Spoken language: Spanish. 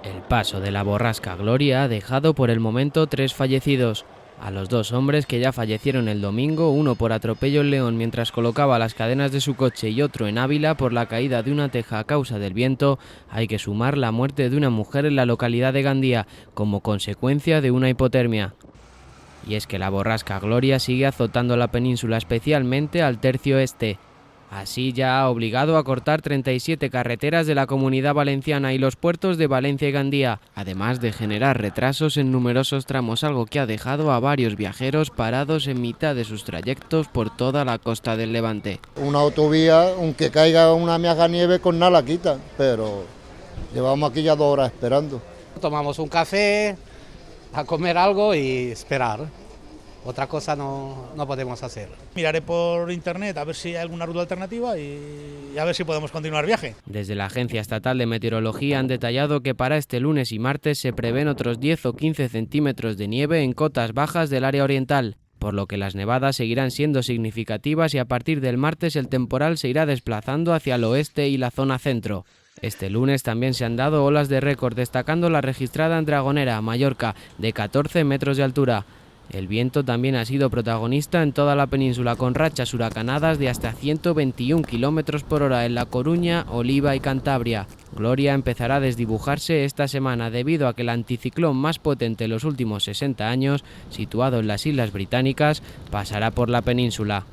El paso de la borrasca Gloria ha dejado por el momento 3 fallecidos. A los 2 hombres que ya fallecieron el domingo, uno por atropello en León mientras colocaba las cadenas de su coche y otro en Ávila por la caída de una teja a causa del viento, hay que sumar la muerte de una mujer en la localidad de Gandía como consecuencia de una hipotermia. Y es que la borrasca Gloria sigue azotando la península, especialmente al tercio este. Así ya ha obligado a cortar 37 carreteras de la Comunidad Valenciana y los puertos de Valencia y Gandía, además de generar retrasos en numerosos tramos, algo que ha dejado a varios viajeros parados en mitad de sus trayectos por toda la costa del Levante. Una autovía, aunque caiga una miaja de nieve, con nada la quita, pero llevamos aquí ya 2 horas esperando. Tomamos un café, a comer algo y esperar. Otra cosa no podemos hacer. Miraré por internet a ver si hay alguna ruta alternativa y a ver si podemos continuar viaje. Desde la Agencia Estatal de Meteorología han detallado que para este lunes y martes se prevén otros 10 o 15 centímetros de nieve en cotas bajas del área oriental, por lo que las nevadas seguirán siendo significativas y a partir del martes el temporal se irá desplazando hacia el oeste y la zona centro. Este lunes también se han dado olas de récord, destacando la registrada en Dragonera, Mallorca, de 14 metros de altura. El viento también ha sido protagonista en toda la península, con rachas huracanadas de hasta 121 km por hora en La Coruña, Oliva y Cantabria. Gloria empezará a desdibujarse esta semana debido a que el anticiclón más potente en los últimos 60 años, situado en las Islas Británicas, pasará por la península.